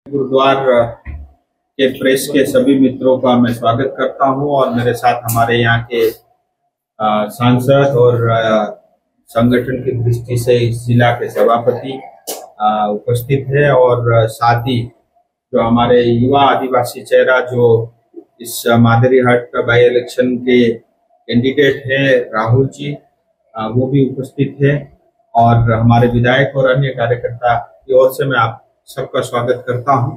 गुरुद्वार के प्रेस के सभी मित्रों का मैं स्वागत करता हूं और मेरे साथ हमारे यहाँ के सांसद और संगठन की दृष्टि से इस जिला के सभापति उपस्थित है और साथ ही जो हमारे युवा आदिवासी चेहरा जो इस मादरीहाट बाई इलेक्शन के कैंडिडेट है राहुल जी, वो भी उपस्थित है और हमारे विधायक और अन्य कार्यकर्ता की ओर से मैं आप सबका स्वागत करता हूं।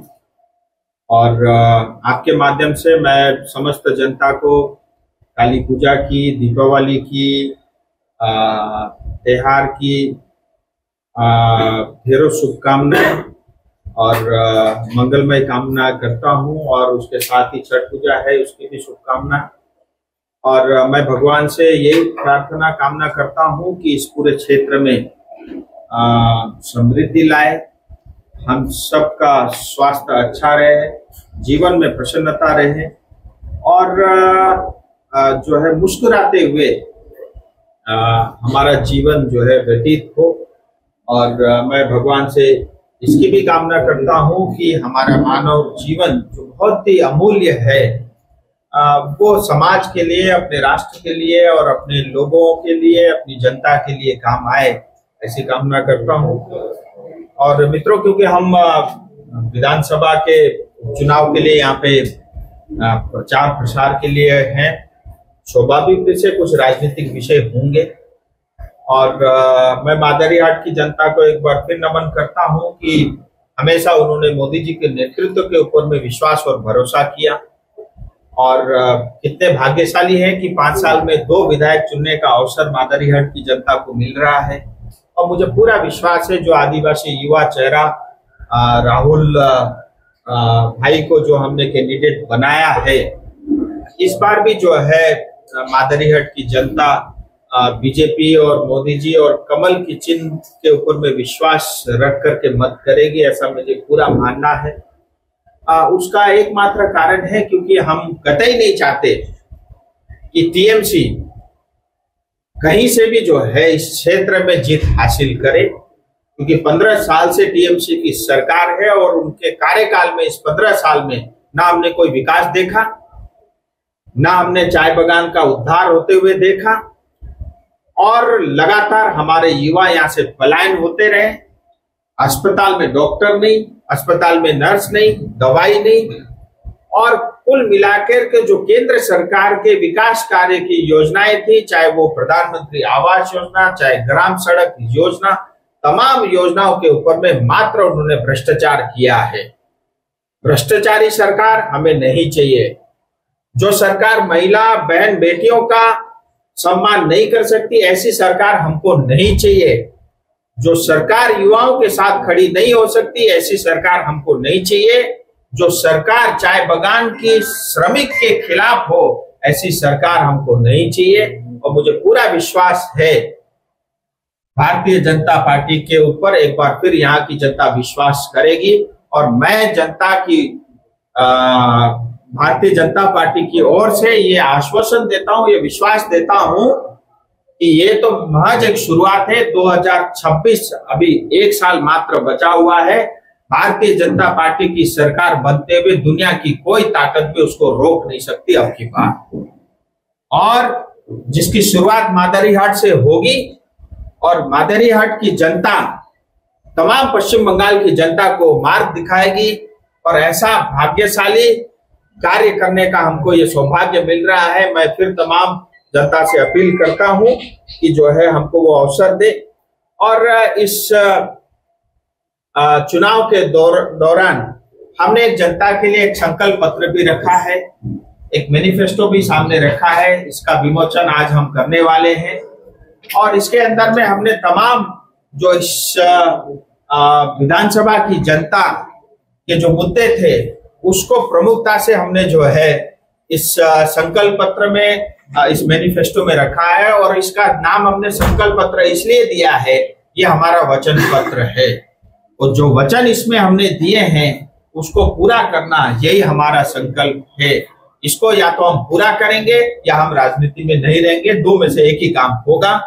और आपके माध्यम से मैं समस्त जनता को काली पूजा की, दीपावली की, त्योहार की ढेरों शुभकामनाएं और मंगलमय कामना करता हूं और उसके साथ ही छठ पूजा है उसकी भी शुभकामना। और मैं भगवान से यही प्रार्थना कामना करता हूं कि इस पूरे क्षेत्र में समृद्धि लाए, हम सबका स्वास्थ्य अच्छा रहे, जीवन में प्रसन्नता रहे और जो है मुस्कुराते हुए हमारा जीवन जो है व्यतीत हो। और मैं भगवान से इसकी भी कामना करता हूं कि हमारा मानव जीवन जो बहुत ही अमूल्य है वो समाज के लिए, अपने राष्ट्र के लिए और अपने लोगों के लिए, अपनी जनता के लिए काम आए, ऐसी कामना करता हूं। और मित्रों, क्योंकि हम विधानसभा के चुनाव के लिए यहाँ पे प्रचार प्रसार के लिए हैं, स्वाभाविक से कुछ राजनीतिक विषय होंगे और मैं मादरीहाट की जनता को एक बार फिर नमन करता हूं कि हमेशा उन्होंने मोदी जी के नेतृत्व के ऊपर में विश्वास और भरोसा किया और कितने भाग्यशाली हैं कि 5 साल में 2 विधायक चुनने का अवसर मादरीहाट की जनता को मिल रहा है। और मुझे पूरा विश्वास है जो आदिवासी युवा चेहरा राहुल भाई को जो हमने कैंडिडेट बनाया है, इस बार भी जो है मादरीहाट की जनता बीजेपी और मोदी जी और कमल की चिन्ह के ऊपर में विश्वास रख करके मत करेगी, ऐसा मुझे पूरा मानना है। उसका एकमात्र कारण है क्योंकि हम कतई नहीं चाहते कि टीएमसी कहीं से भी जो है इस क्षेत्र में जीत हासिल करे, क्योंकि 15 साल से टीएमसी की सरकार है और उनके कार्यकाल में इस 15 साल में ना हमने कोई विकास देखा, ना हमने चाय बागान का उद्धार होते हुए देखा और लगातार हमारे युवा यहाँ से पलायन होते रहे। अस्पताल में डॉक्टर नहीं, अस्पताल में नर्स नहीं, दवाई नहीं और कुल मिलाकर के जो केंद्र सरकार के विकास कार्य की योजनाएं थी, चाहे वो प्रधानमंत्री आवास योजना, चाहे ग्राम सड़क योजना, तमाम योजनाओं के ऊपर में मात्र उन्होंने भ्रष्टाचार किया है। भ्रष्टाचारी सरकार हमें नहीं चाहिए। जो सरकार महिला बहन बेटियों का सम्मान नहीं कर सकती, ऐसी सरकार हमको नहीं चाहिए। जो सरकार युवाओं के साथ खड़ी नहीं हो सकती, ऐसी सरकार हमको नहीं चाहिए। जो सरकार चाय बागान की श्रमिक के खिलाफ हो, ऐसी सरकार हमको नहीं चाहिए। और मुझे पूरा विश्वास है भारतीय जनता पार्टी के ऊपर, एक बार फिर यहाँ की जनता विश्वास करेगी और मैं जनता की भारतीय जनता पार्टी की ओर से ये आश्वासन देता हूं, ये विश्वास देता हूं कि ये तो महज एक शुरुआत है। 2026 अभी 1 साल मात्र बचा हुआ है। भारतीय जनता पार्टी की सरकार बनते हुए दुनिया की कोई ताकत भी उसको रोक नहीं सकती अब की बात। और जिसकी शुरुआत मादरीहाट से होगी और मादरीहाट की जनता तमाम पश्चिम बंगाल की जनता को मार्ग दिखाएगी और ऐसा भाग्यशाली कार्य करने का हमको ये सौभाग्य मिल रहा है। मैं फिर तमाम जनता से अपील करता हूं कि जो है हमको वो अवसर दे। और इस चुनाव के दौरान हमने एक जनता के लिए एक संकल्प पत्र भी रखा है, एक मैनिफेस्टो भी सामने रखा है। इसका विमोचन आज हम करने वाले हैं और इसके अंदर में हमने तमाम जो इस विधानसभा की जनता के जो मुद्दे थे उसको प्रमुखता से हमने जो है इस संकल्प पत्र में, इस मैनिफेस्टो में रखा है। और इसका नाम हमने संकल्प पत्र इसलिए दिया है, ये हमारा वचन पत्र है और जो वचन इसमें हमने दिए हैं उसको पूरा करना, यही हमारा संकल्प है। इसको या तो हम पूरा करेंगे या हम राजनीति में नहीं रहेंगे, 2 में से एक ही काम होगा।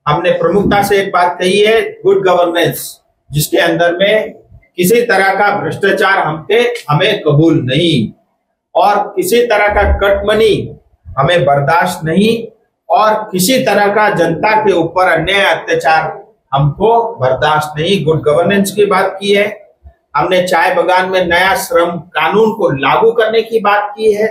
हमने प्रमुखता से एक बात कही है, गुड गवर्नेंस, जिसके अंदर में किसी तरह का भ्रष्टाचार हमें कबूल नहीं, और किसी तरह का कट मनी हमें बर्दाश्त नहीं, और किसी तरह का जनता के ऊपर अन्याय अत्याचार हमको बर्दाश्त नहीं। गुड गवर्नेंस की बात की है हमने, चाय बगान में नया श्रम कानून को लागू करने की बात की है।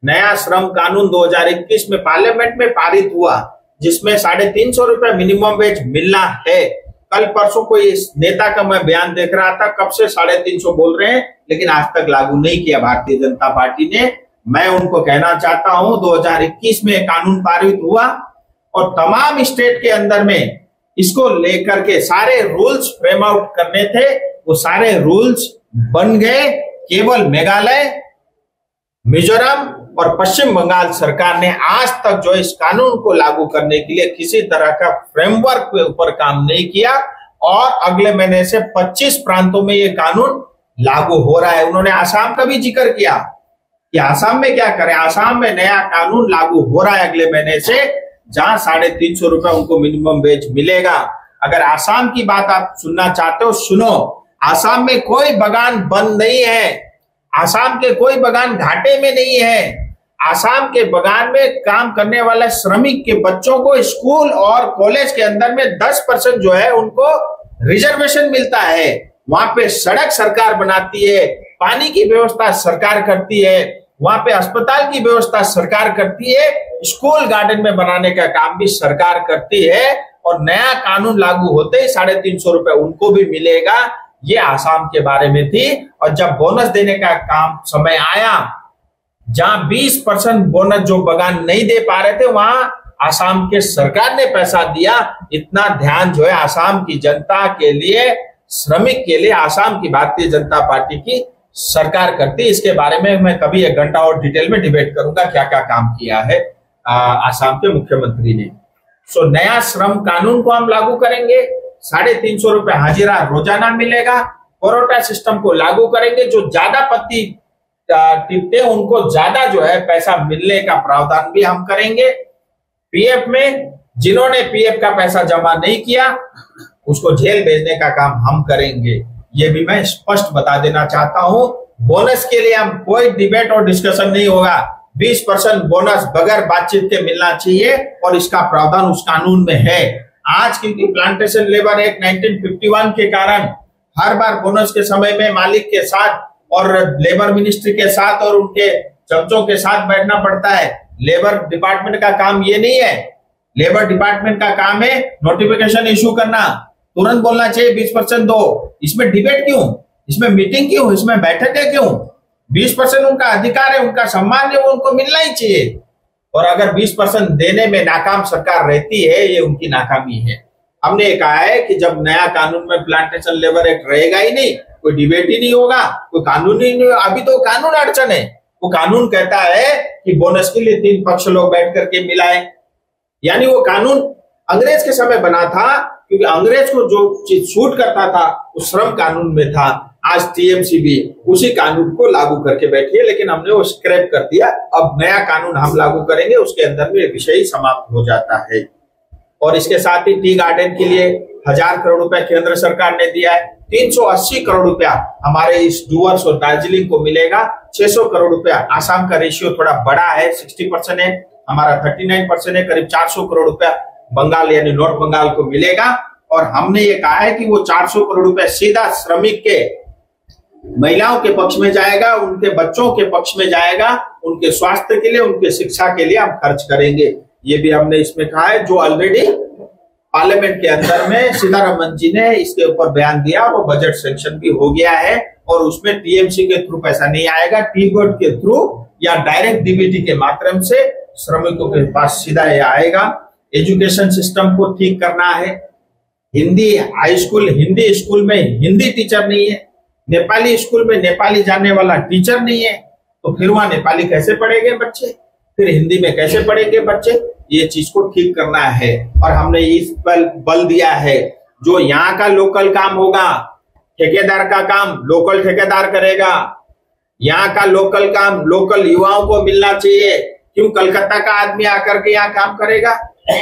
नया श्रम कानून 2021 में पार्लियामेंट में पारित हुआ, जिसमें 350 रुपए मिनिमम वेज मिलना है। कल परसों कोई नेता का मैं बयान देख रहा था, कब से 350 बोल रहे हैं, लेकिन आज तक लागू नहीं किया भारतीय जनता पार्टी ने। मैं उनको कहना चाहता हूं 2021 में कानून पारित हुआ और तमाम स्टेट के अंदर में इसको लेकर के सारे रूल्स फ्रेम आउट करने थे, वो सारे रूल्स बन गए। केवल मेघालय, मिजोरम और पश्चिम बंगाल सरकार ने आज तक जो इस कानून को लागू करने के लिए किसी तरह का फ्रेमवर्क के ऊपर काम नहीं किया, और अगले महीने से 25 प्रांतों में ये कानून लागू हो रहा है। उन्होंने आसाम का भी जिक्र किया कि आसाम में क्या करें। आसाम में नया कानून लागू हो रहा है अगले महीने से, जहां 350 रुपए उनको मिनिमम वेज मिलेगा। अगर आसाम की बात आप सुनना चाहते हो, सुनो। आसाम में कोई बगान बंद नहीं है, आसाम के कोई बगान घाटे में नहीं है। आसाम के बगान में काम करने वाले श्रमिक के बच्चों को स्कूल और कॉलेज के अंदर में 10% जो है उनको रिजर्वेशन मिलता है। वहां पे सड़क सरकार बनाती है, पानी की व्यवस्था सरकार करती है, वहां पे अस्पताल की व्यवस्था सरकार करती है, स्कूल गार्डन में बनाने का काम भी सरकार करती है। और नया कानून लागू होते ही 350 रुपए उनको भी मिलेगा। ये आसाम के बारे में थी। और जब बोनस देने का काम समय आया, जहां 20% बोनस जो बगान नहीं दे पा रहे थे, वहां आसाम के सरकार ने पैसा दिया। इतना ध्यान जो है आसाम की जनता के लिए, श्रमिक के लिए आसाम की भारतीय जनता पार्टी की सरकार करती है। इसके बारे में मैं कभी 1 घंटा और डिटेल में डिबेट करूंगा क्या क्या काम किया है आसाम के मुख्यमंत्री ने। सो नया श्रम कानून को हम लागू करेंगे, 350 रुपए हाजिरा रोजाना मिलेगा। कोरोटा सिस्टम को लागू करेंगे, जो ज्यादा पत्ती टिपते उनको ज्यादा जो है पैसा मिलने का प्रावधान भी हम करेंगे। पीएफ में जिन्होंने पीएफ का पैसा जमा नहीं किया उसको जेल भेजने का काम हम करेंगे, ये भी मैं स्पष्ट बता देना चाहता हूं। बोनस के लिए हम कोई डिबेट और डिस्कशन नहीं होगा। 20% बोनस बगैर बातचीत के मिलना चाहिए, और इसका प्रावधान उस कानून में है। आज क्योंकि प्लांटेशन लेबर एक्ट 1951 के कारण हर बार बोनस के समय में मालिक के साथ और लेबर मिनिस्ट्री के साथ और उनके चमचों के साथ बैठना पड़ता है। लेबर डिपार्टमेंट का काम ये नहीं है। लेबर डिपार्टमेंट का काम है नोटिफिकेशन इशू करना, तुरंत बोलना चाहिए 20% दो। इसमें डिबेट क्यों, इसमें मीटिंग क्यों, इसमें बैठकें क्यों? 20% उनका अधिकार है, उनका सम्मान है, वो उनको मिलना ही चाहिए। और अगर 20% देने में नाकाम सरकार रहती है, ये उनकी नाकामी है। हमने कहा है कि जब नया कानून में प्लांटेशन लेबर एक्ट रहेगा ही नहीं, कोई डिबेट ही नहीं होगा, कोई कानून ही नहीं। अभी तो कानून अड़चन है। वो कानून कहता है कि बोनस के लिए 3 पक्ष लोग बैठ करके मिलाएं, यानी वो कानून अंग्रेज के समय बना था, क्योंकि अंग्रेज को जो चीज सूट करता था उस श्रम कानून में था। आज टीएमसी भी उसी कानून को लागू करके बैठी है, लेकिन हमने वो स्क्रैप कर दिया। अब नया कानून हम लागू करेंगे, उसके अंदर में विषय ही समाप्त हो जाता है। और इसके साथ ही टी गार्डन के लिए 1000 करोड़ रुपया केंद्र सरकार ने दिया है। 380 करोड़ रुपया हमारे इस डुवर्स और दार्जिलिंग को मिलेगा। 600 करोड़ रुपया, आसाम का रेशियो थोड़ा बड़ा है, 60% है, हमारा 39% है, करीब 400 करोड़ रुपया बंगाल यानी नॉर्थ बंगाल को मिलेगा। और हमने ये कहा है कि वो 400 करोड़ रुपया सीधा श्रमिक के, महिलाओं के पक्ष में जाएगा, उनके बच्चों के पक्ष में जाएगा, उनके स्वास्थ्य के लिए, उनके शिक्षा के लिए हम खर्च करेंगे। ये भी हमने इसमें कहा है, जो ऑलरेडी पार्लियामेंट के अंदर में सीतारमन जी ने इसके ऊपर बयान दिया, वो बजट सेंक्शन भी हो गया है। और उसमें टीएमसी के थ्रू पैसा नहीं आएगा, टी बोर्ड के थ्रू या डायरेक्ट डीबीटी के माध्यम से श्रमिकों के पास सीधा ये आएगा। एजुकेशन सिस्टम को ठीक करना है। Hindi high school, Hindi school में हिंदी टीचर नहीं है, नेपाली स्कूल में नेपाली जानने वाला टीचर नहीं है, तो फिर वहां नेपाली कैसे पढ़ेंगे बच्चे, फिर हिंदी में कैसे पढ़ेंगे बच्चे? ये चीज को ठीक करना है। और हमने इस पर बल दिया है, जो यहाँ का लोकल काम होगा, ठेकेदार का काम लोकल ठेकेदार करेगा। यहाँ का लोकल काम लोकल युवाओं को मिलना चाहिए। क्यों कलकत्ता का आदमी आकर के यहाँ काम करेगा?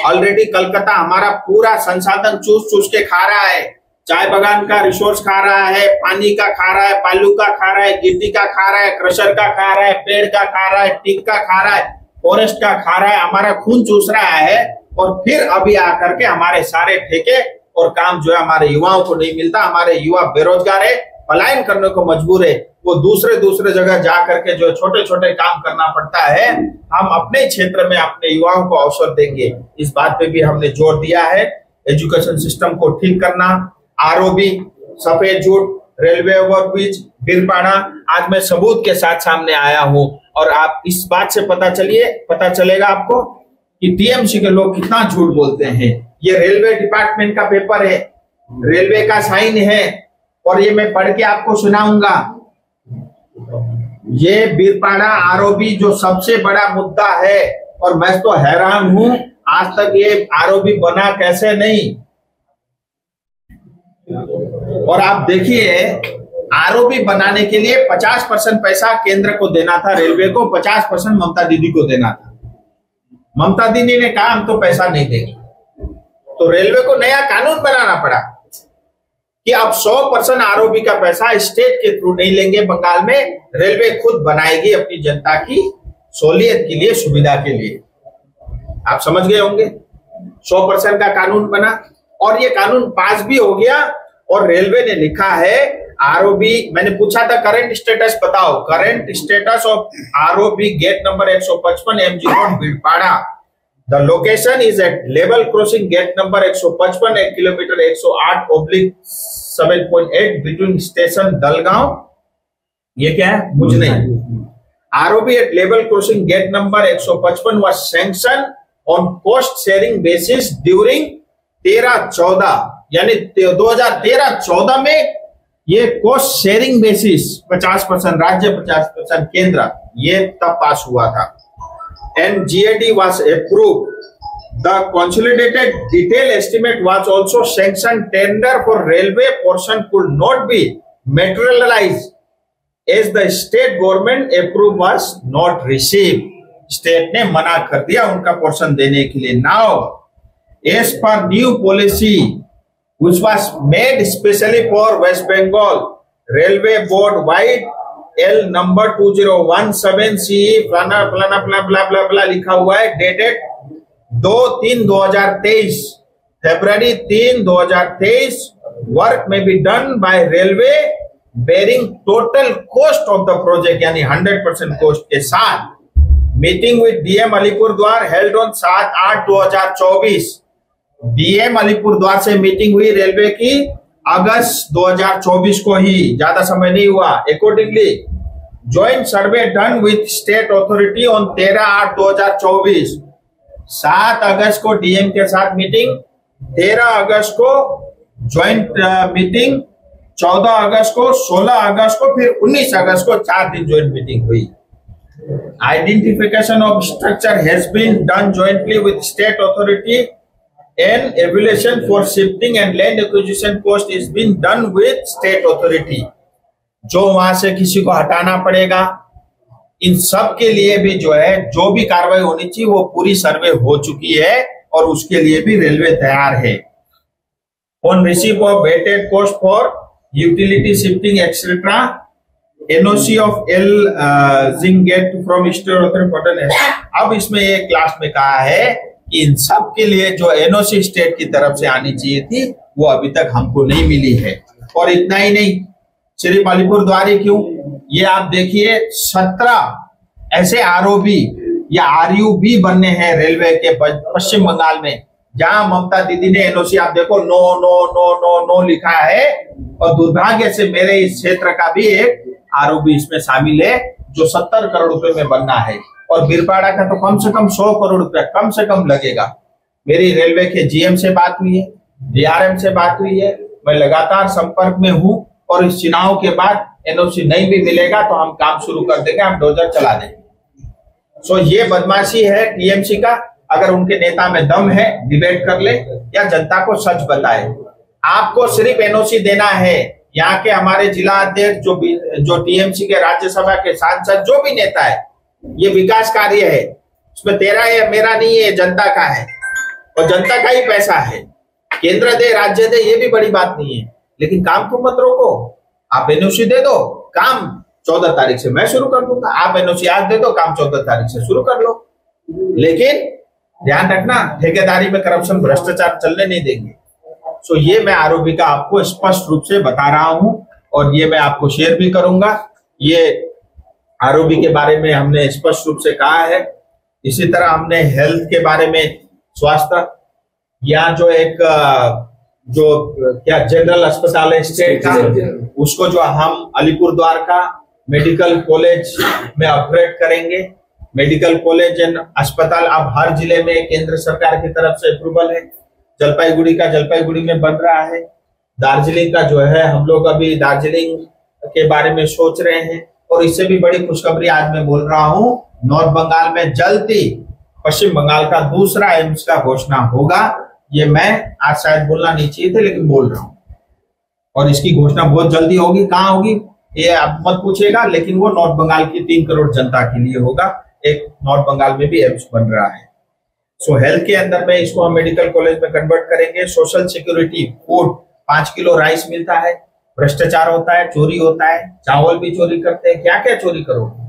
ऑलरेडी कलकत्ता हमारा पूरा संसाधन चूस चूस के खा रहा है। चाय बागान का रिसोर्स खा रहा है, पानी का खा रहा है, बालू का खा रहा है, गिट्टी का खा रहा है, क्रशर का खा रहा है, पेड़ का खा रहा है, टीक का खा रहा है, फॉरेस्ट का खा रहा है, हमारा खून चूस रहा है। और फिर अभी आकर के हमारे सारे ठेके और काम जो है हमारे युवाओं को नहीं मिलता। हमारे युवा बेरोजगार है, पलायन करने को मजबूर है, वो दूसरे जगह जा करके जो छोटे छोटे काम करना पड़ता है। हम अपने क्षेत्र में अपने युवाओं को अवसर देंगे, इस बात पे भी हमने जोर दिया है। एजुकेशन सिस्टम को ठीक करना, आरओबी, सफेद झूठ, रेलवे ओवरब्रिज, बीरपाड़ा, आज मैं सबूत के साथ सामने आया हूं। और आप इस बात से पता चलेगा आपको कि टीएमसी के लोग कितना झूठ बोलते हैं। ये रेलवे डिपार्टमेंट का पेपर है, रेलवे का साइन है, और ये मैं पढ़ के आपको सुनाऊंगा। ये बीरपाड़ा आरओबी जो सबसे बड़ा मुद्दा है, और मैं तो हैरान हूं आज तक ये आरओबी बना कैसे नहीं। और आप देखिए, आरओबी बनाने के लिए 50% पैसा केंद्र को देना था, रेलवे को 50% ममता दीदी को देना था। ममता दीदी ने कहा हम तो पैसा नहीं देंगे, तो रेलवे को नया कानून बनाना पड़ा कि अब 100% आरओबी का पैसा स्टेट के थ्रू नहीं लेंगे बंगाल में, रेलवे खुद बनाएगी अपनी जनता की सहूलियत के लिए, सुविधा के लिए। आप समझ गए होंगे, 100% का कानून बना और ये कानून पास भी हो गया। और रेलवे ने लिखा है आरओबी, मैंने पूछा था करंट स्टेटस बताओ, current status of ROB gate number 155 MG road Birpara. The location is at level crossing gate number 155 1 kilometre 108/7.8 between station Dalgaon. ये क्या है मुझे नहीं। ROB at level crossing gate number 155 was sanctioned on cost sharing basis during 13-14 यानी 2013-14 में ये cost sharing basis 50% राज्य 50% केंद्र, ये तब पास हुआ था। And GAD was approved. The consolidated detail estimate was also sanction. Tender for railway portion could not be materialise as the state government approve was not receive. State ने मना कर दिया उनका पोर्शन देने के लिए। Now as per new policy which was made specially for West Bengal, Railway Board White L number 2017 CE प्लाना प्लाना प्ला ब्ला ब्ला ब्ला लिखा हुआ है, डेटेड 2/3/2023, February 3/2023। वर्क में be done by railway bearing total cost of the project, यानी 100% cost के साथ। Meeting with DM Alipurduar held on 7/8/2024। DM Alipurduar से मीटिंग हुई रेलवे की अगस्त 2024 को ही, ज्यादा समय नहीं हुआ। Accordingly joint survey done with state authority on 13/8/2024। 7 अगस्त को डीएम के साथ मीटिंग, 13 अगस्त को ज्वाइंट मीटिंग, 14 अगस्त को, 16 अगस्त को, फिर 19 अगस्त को 4 दिन ज्वाइंट मीटिंग हुई। Identification of structure has been done jointly with state authority and evaluation for shifting and land acquisition cost is being done with state authority। जो वहां से किसी को हटाना पड़ेगा, इन सब के लिए भी जो है जो भी कार्रवाई होनी चाहिए वो पूरी सर्वे हो चुकी है और उसके लिए भी रेलवे तैयार है। On receive of vetted cost for utility shifting etcetera, NOC of L जिंग गेट फ्रॉम स्टेट अथॉरिटी। अब इसमें एक क्लास में कहा है कि इन सब के लिए जो एनओसी स्टेट की तरफ से आनी चाहिए थी वो अभी तक हमको नहीं मिली है। और इतना ही नहीं, सिर्फ अलीपुरद्वार ही क्यों, ये आप देखिए 17 ऐसे आरओबी या आरयूबी बनने हैं रेलवे के पश्चिम बंगाल में, जहां ममता दीदी ने एनओसी आप देखो no no no no no लिखा है। और दुर्भाग्य से मेरे इस क्षेत्र का भी एक आरओबी इसमें शामिल है जो 70 करोड़ रुपए में बनना है। और बीरपाड़ा का तो कम से कम 100 करोड़ रुपया कम से कम लगेगा। मेरी रेलवे के जीएम से बात हुई है, डीआरएम से बात हुई है, मैं लगातार संपर्क में हूं। और इस चुनाव के बाद एनओसी नहीं भी मिलेगा तो हम काम शुरू कर देंगे, हम डोजर चला देंगे। सो ये बदमाशी है टीएमसी का। अगर उनके नेता में दम है डिबेट कर ले या जनता को सच बताए। आपको सिर्फ एनओसी देना है। यहाँ के हमारे जिला अध्यक्ष जो टीएमसी के राज्यसभा के सांसद जो भी नेता है, ये विकास कार्य है, उसमें तेरा है मेरा नहीं है, जनता का है और जनता का ही पैसा है। केंद्र दे राज्य दे ये भी बड़ी बात नहीं है। लेकिन काम को मत रोको। आप एनओसी दे दो, काम 14 तारीख से मैं शुरू कर दूंगा। आप एनओसी आज दे दो, काम 14 तारीख से शुरू कर लो। लेकिन ध्यान रखना, ठेकेदारी में करप्शन, भ्रष्टाचार चलने नहीं देंगे। सो ये मैं आरओबी का आपको स्पष्ट रूप से बता रहा हूं और ये मैं आपको शेयर भी करूंगा। ये आरओबी के बारे में हमने स्पष्ट रूप से कहा है। इसी तरह हमने हेल्थ के बारे में, स्वास्थ्य, या जो एक जो क्या जनरल अस्पताल है स्टेट का, उसको जो हम अलीपुर द्वारका मेडिकल कॉलेज में अपग्रेड करेंगे। मेडिकल कॉलेज एंड अस्पताल अब हर जिले में केंद्र सरकार की तरफ से अप्रूवल है। जलपाईगुड़ी का जलपाईगुड़ी में बन रहा है। दार्जिलिंग का जो है, हम लोग अभी दार्जिलिंग के बारे में सोच रहे हैं। और इससे भी बड़ी खुशखबरी आज मैं बोल रहा हूं, नॉर्थ बंगाल में जल्द ही पश्चिम बंगाल का दूसरा एम्स का घोषणा होगा। ये मैं आज शायद बोलना नहीं चाहिए थे, लेकिन बोल रहा हूं। और इसकी घोषणा बहुत जल्दी होगी। कहाँ होगी ये आप मत पूछेगा, लेकिन वो नॉर्थ बंगाल की 3 करोड़ जनता के लिए होगा। एक नॉर्थ बंगाल में भी एम्स बन रहा है। सो हेल्थ के अंदर में इसको हम मेडिकल कॉलेज में कन्वर्ट करेंगे। Social security, food, 5 kilo rice मिलता है। भ्रष्टाचार होता है, चोरी होता है, चावल भी चोरी करते हैं, क्या क्या चोरी करोगे।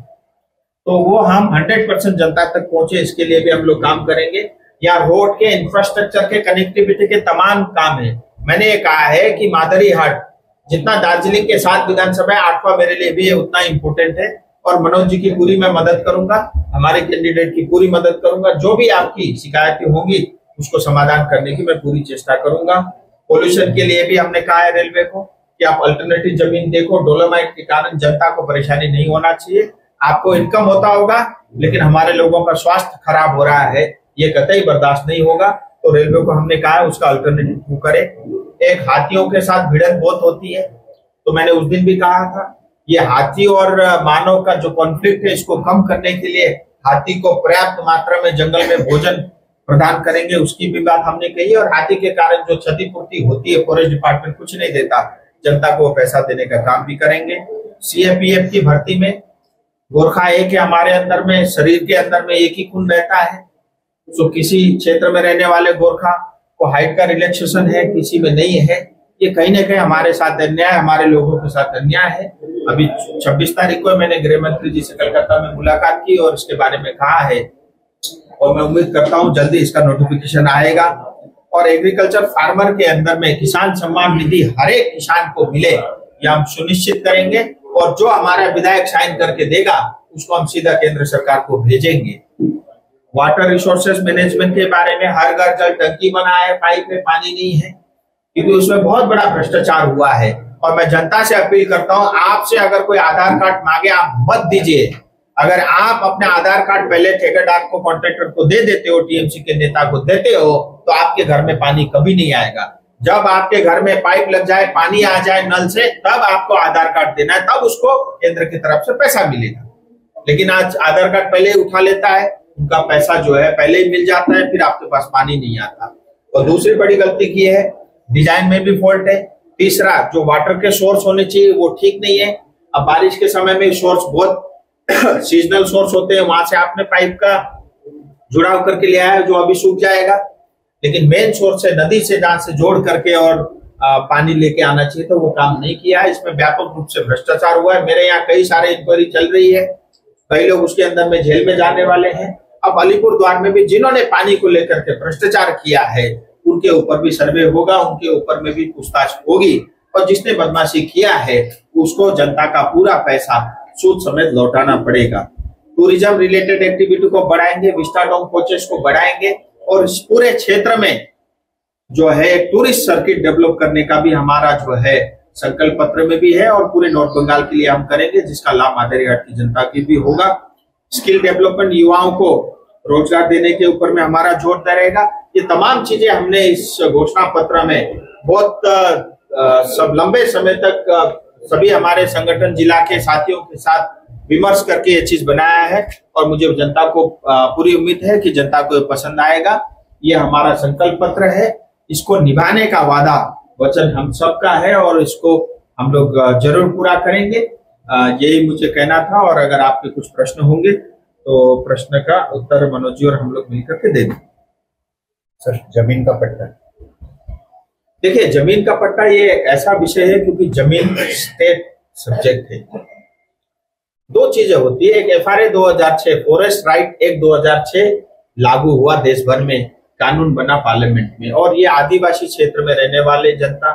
तो वो हम 100% जनता तक पहुंचे, इसके लिए भी हम लोग काम करेंगे। या रोड के इंफ्रास्ट्रक्चर के, कनेक्टिविटी के तमाम काम है। मैंने ये कहा है कि मादरीहाट जितना दार्जिलिंग के 7 विधानसभा 8वां मेरे लिए भी है, उतना इंपोर्टेंट है। और मनोज जी की पूरी मैं मदद करूंगा, हमारे कैंडिडेट की पूरी मदद करूंगा। जो भी आपकी शिकायतें होंगी उसको समाधान करने की मैं पूरी चेष्टा करूंगा। पोल्यूशन के लिए भी हमने कहा है रेलवे को कि आप अल्टरनेटिव जमीन देखो। डोलोमाइट के कारण जनता को परेशानी नहीं होना चाहिए। आपको इनकम होता होगा, लेकिन हमारे लोगों का स्वास्थ्य खराब हो रहा है, ये कतई बर्दाश्त नहीं होगा। तो रेलवे को हमने कहा है उसका अल्टरनेटिव करे। एक हाथियों के साथ भिड़ंत बहुत होती है, तो मैंने उस दिन भी कहा था ये हाथी और मानव का जो कॉन्फ्लिक्ट है, इसको कम करने के लिए हाथी को पर्याप्त मात्रा में जंगल में भोजन प्रदान करेंगे, उसकी भी बात हमने कही। और हाथी के कारण जो क्षतिपूर्ति होती है, फॉरेस्ट डिपार्टमेंट कुछ नहीं देता, जनता को पैसा देने का काम भी करेंगे। सीएपीएफ की भर्ती में गोरखा एक है, हमारे अंदर में, शरीर के अंदर में एक ही खून रहता है। तो किसी क्षेत्र में रहने वाले गोरखा को हाइट का रिलैक्सेशन है, किसी में नहीं है। ये कहीं ना कहीं हमारे साथ अन्याय, हमारे लोगों के साथ अन्याय है। अभी 26 तारीख को मैंने गृह मंत्री जी से कलकत्ता में मुलाकात की और इसके बारे में कहा है, और मैं उम्मीद करता हूं जल्दी इसका नोटिफिकेशन आएगा। और एग्रीकल्चर फार्मर के अंदर में किसान सम्मान निधि हर एक किसान को मिले, यह हम सुनिश्चित करेंगे। और जो हमारा विधायक साइन करके देगा उसको हम सीधा केंद्र सरकार को भेजेंगे। वाटर रिसोर्सेज मैनेजमेंट के बारे में, हर घर जल टंकी बना है, पाइप में पानी नहीं है, क्योंकि उसमें बहुत बड़ा भ्रष्टाचार हुआ है। और मैं जनता से अपील करता हूं, आपसे अगर कोई आधार कार्ड मांगे आप मत दीजिए। अगर आप अपने आधार कार्ड पहले ठेकेदार को, कॉन्ट्रैक्टर को दे देते हो, टीएमसी के नेता को देते हो, तो आपके घर में पानी कभी नहीं आएगा। जब आपके घर में पाइप लग जाए, पानी आ जाए नल से, तब आपको आधार कार्ड देना है, तब उसको केंद्र की तरफ से पैसा मिलेगा। लेकिन आज आधार कार्ड पहले उठा लेता है, उनका पैसा जो है पहले ही मिल जाता है, फिर आपके पास पानी नहीं आता। और दूसरी बड़ी गलती की है, डिजाइन में भी फॉल्ट है। तीसरा, जो वाटर के सोर्स होने चाहिए वो ठीक नहीं है। अब बारिश के समय में सोर्स बहुत सीजनल सोर्स होते हैं, वहां से आपने पाइप का जुड़ाव करके ले आया जो अभी सूख जाएगा। लेकिन मेन सोर्स है नदी से, जहां से जोड़ करके और पानी लेके आना चाहिए, तो वो काम नहीं किया है। इसमें व्यापक रूप से भ्रष्टाचार हुआ है। मेरे यहाँ कई सारे इंक्वायरी चल रही है, कई लोग उसके अंदर में जेल में जाने वाले हैं। अब अलीपुर द्वार में भी जिन्होंने पानी को लेकर के भ्रष्टाचार किया है, उनके ऊपर भी सर्वे होगा, उनके ऊपर में भी पूछताछ होगी। और जिसने बदमाशी किया है उसको जनता का पूरा पैसा सूद समेत लौटाना पड़ेगा। टूरिज्म रिलेटेड एक्टिविटी को बढ़ाएंगे, विस्टाडोम कोचेस को बढ़ाएंगे। और इस पूरे क्षेत्र में जो है टूरिस्ट सर्किट डेवलप करने का भी हमारा जो है संकल्प पत्र में भी है, और पूरे नॉर्थ बंगाल के लिए हम करेंगे, जिसका लाभ मादरीहाट की जनता की भी होगा। स्किल डेवलपमेंट, युवाओं को रोजगार देने के ऊपर में हमारा जोर रहेगा। ये तमाम चीजें हमने इस घोषणा पत्र में बहुत सब लंबे समय तक सभी हमारे संगठन जिला के साथियों के साथ विमर्श करके ये चीज बनाया है। और मुझे जनता को पूरी उम्मीद है कि जनता को पसंद आएगा। ये हमारा संकल्प पत्र है, इसको निभाने का वादा वचन हम सबका है, और इसको हम लोग जरूर पूरा करेंगे। यही मुझे कहना था। और अगर आपके कुछ प्रश्न होंगे तो प्रश्न का उत्तर मनोज जी और हम लोग मिलकर के दे देंगे। सर, जमीन का पट्टा देखिए, जमीन का पट्टा ये ऐसा विषय है क्योंकि जमीन स्टेट सब्जेक्ट है। दो चीजें होती है, एक एफआरए 2006 फॉरेस्ट राइट एक्ट 2006 लागू हुआ देश भर में, कानून बना पार्लियामेंट में, और ये आदिवासी क्षेत्र में रहने वाले जनता,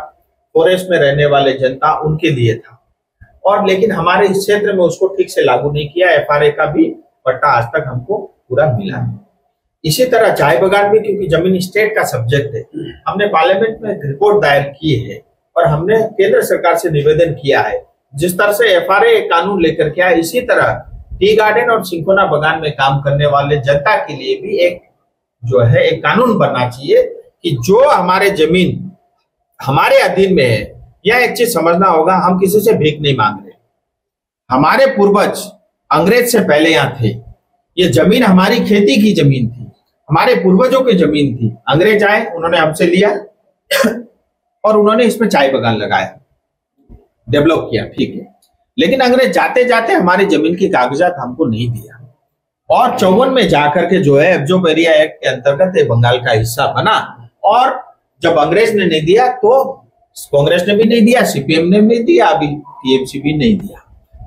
फॉरेस्ट में रहने वाले जनता, उनके लिए था। और लेकिन हमारे इस क्षेत्र में उसको ठीक से लागू नहीं किया, एफआरए का भी पट्टा आज तक हमको पूरा मिला नहीं। इसी तरह चाय बगान में, क्योंकि जमीन स्टेट का सब्जेक्ट है, हमने पार्लियामेंट में एक रिपोर्ट दायर की है और हमने केंद्र सरकार से निवेदन किया है, जिस तरह से एफआरए एक कानून लेकर के आए, इसी तरह टी गार्डन और सिंकोना बगान में काम करने वाले जनता के लिए भी एक जो है एक कानून बनना चाहिए कि जो हमारे जमीन हमारे अधीन में है, यह एक चीज समझना होगा, हम किसी से भीख नहीं मांग रहे। हमारे पूर्वज अंग्रेज से पहले यहाँ थे, ये जमीन हमारी खेती की जमीन थी, हमारे पूर्वजों की जमीन थी। अंग्रेज आए, उन्होंने हमसे लिया और उन्होंने इसमें चाय बगान लगाया, डेवलप किया, ठीक है। लेकिन अंग्रेज जाते जाते हमारी जमीन की कागजात हमको नहीं दिया, और 54 में जाकर के जो है एब्जॉर्ब एरिया एक्ट के अंतर्गत ये बंगाल का हिस्सा बना। और जब अंग्रेज ने नहीं दिया तो कांग्रेस ने भी नहीं दिया, सीपीएम ने भी नहीं दिया, अभी टीएमसी भी नहीं दिया।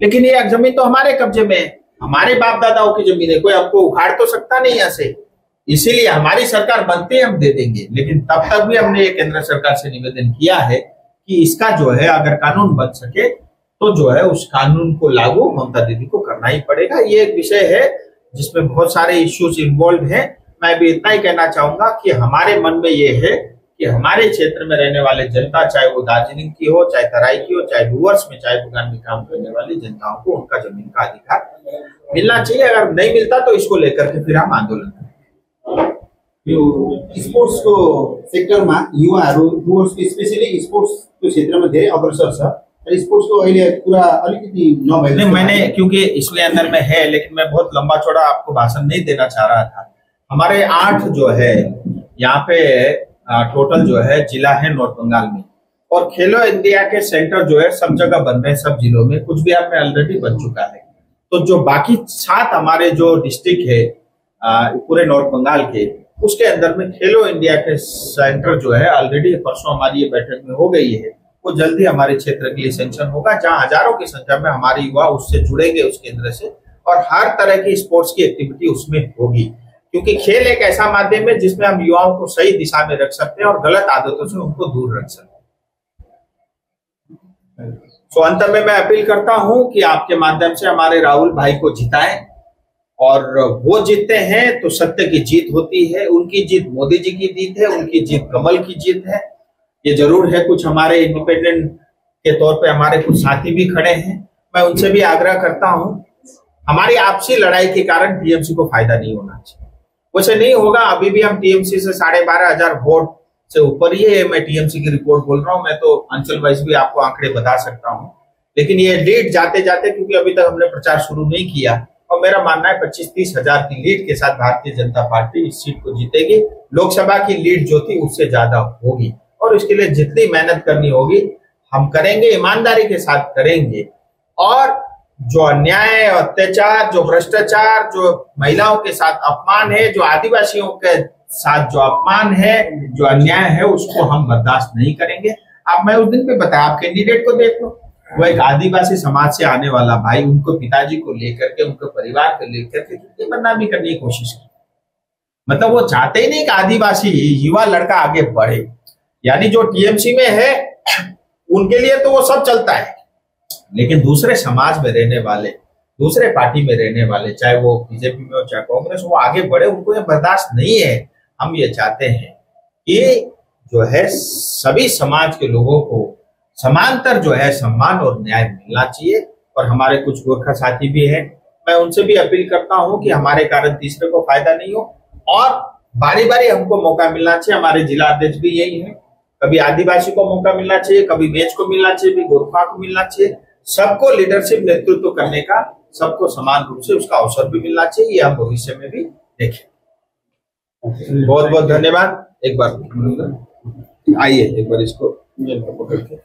लेकिन ये जमीन तो हमारे कब्जे में है, हमारे बाप दादाओं की जमीन है, कोई हमको उखाड़ तो सकता नहीं ऐसे। इसीलिए हमारी सरकार बनते हम दे देंगे, लेकिन तब तक भी हमने ये केंद्र सरकार से निवेदन किया है कि इसका जो है अगर कानून बन सके तो जो है उस कानून को लागू ममता दीदी को करना ही पड़ेगा। ये एक विषय है जिसमें बहुत सारे इश्यूज इन्वॉल्व हैं। मैं भी इतना ही कहना चाहूंगा कि हमारे मन में ये है कि हमारे क्षेत्र में रहने वाले जनता, चाहे वो दार्जिलिंग की हो, चाहे तराई की हो, चाहे डूवर्स में, चाहे बगान में काम करने वाली जनताओं को उनका जमीन का अधिकार मिलना चाहिए। अगर नहीं मिलता तो इसको लेकर के फिर हम आंदोलन करें। स्पोर्ट्सको सेक्टरमा युवाहरू डुवर्स स्पेशली स्पोर्ट्सको क्षेत्रमा धेरै अग्रसर छ। स्पोर्ट्सको अहिले कुरा अलिकति नभएको नहीं, मैंने क्योंकि इसलिए अंदर में है, लेकिन मैं बहुत लंबा चौड़ा आपको भाषण नहीं देना चाह रहा था। हमारे 8 जो है यहाँ पे टोटल जो है जिला है नॉर्थ बंगाल में, और खेलो इंडिया के सेंटर जो है सब जगह बन रहे हैं, सब जिलों में, कुछ बिहार में ऑलरेडी बन चुका है। तो जो बाकी 7 हमारे जो डिस्ट्रिक्ट है पूरे नॉर्थ बंगाल के, उसके अंदर में खेलो इंडिया के सेंटर जो है ऑलरेडी परसों हमारी ये बैठक में हो गई है, वो जल्दी हमारे क्षेत्र के लिए सेंक्शन होगा, जहां हजारों की संख्या में हमारे युवा उससे जुड़ेंगे उस केंद्र से, और हर तरह की स्पोर्ट्स की एक्टिविटी उसमें होगी। क्योंकि खेल एक ऐसा माध्यम है जिसमें हम युवाओं को सही दिशा में रख सकते हैं और गलत आदतों से उनको दूर रख सकते हैं। तो अंत में मैं अपील करता हूं कि आपके माध्यम से हमारे राहुल भाई को जिताएं, और वो जीतते हैं तो सत्य की जीत होती है। उनकी जीत मोदी जी की जीत है, उनकी जीत कमल की जीत है। ये जरूर है, कुछ हमारे इंडिपेंडेंट के तौर पे हमारे कुछ साथी भी खड़े हैं, मैं उनसे भी आग्रह करता हूं, हमारी आपसी लड़ाई के कारण टीएमसी को फायदा नहीं होना चाहिए। वैसे नहीं होगा, अभी भी हम टीएमसी से 12,500 वोट से ऊपर ही है। मैं टीएमसी की रिपोर्ट बोल रहा हूं, मैं तो अंचल वाइज भी आपको आंकड़े बता सकता हूं। लेकिन ये लीड जाते जाते, क्योंकि अभी तक हमने प्रचार शुरू नहीं किया, और मेरा मानना है 25-30 हजार की लीड के साथ भारतीय जनता पार्टी इस सीट को जीतेगी। लोकसभा की लीड जो थी उससे ज्यादा होगी, और इसके लिए जितनी मेहनत करनी होगी हम करेंगे, ईमानदारी के साथ करेंगे। और जो अन्याय, अत्याचार, जो भ्रष्टाचार, जो महिलाओं के साथ अपमान है, जो आदिवासियों के साथ जो अपमान है, जो अन्याय है, उसको हम बर्दाश्त नहीं करेंगे। अब मैं उस दिन पे बताया, आप कैंडिडेट को देख लो, वो एक आदिवासी समाज से आने वाला भाई, उनको पिताजी को लेकर के, उनके परिवार को लेकर के कितनी बदनामी करने की कोशिश की। मतलब वो चाहते ही नहीं कि आदिवासी युवा लड़का आगे बढ़े। यानी जो टीएमसी में है उनके लिए तो वो सब चलता है, लेकिन दूसरे समाज में रहने वाले, दूसरे पार्टी में रहने वाले, चाहे वो बीजेपी में हो चाहे कांग्रेस, वो आगे बढ़े, उनको ये बर्दाश्त नहीं है। हम ये चाहते हैं कि जो है सभी समाज के लोगों को समांतर जो है सम्मान और न्याय मिलना चाहिए। और हमारे कुछ गोरखा साथी भी हैं, मैं उनसे भी अपील करता हूं कि हमारे कारण तीसरे को फायदा नहीं हो, और बारी बारी हमको मौका मिलना चाहिए। हमारे जिला अध्यक्ष भी यही है, कभी आदिवासी को मौका मिलना चाहिए, कभी मेच को मिलना चाहिए, कभी गोरखा को मिलना चाहिए। सबको लीडरशिप, नेतृत्व करने का, सबको समान रूप से उसका अवसर भी मिलना चाहिए। ये हम भविष्य में भी देखें। बहुत बहुत धन्यवाद। एक बार आइए, एक बार इसको पकड़ के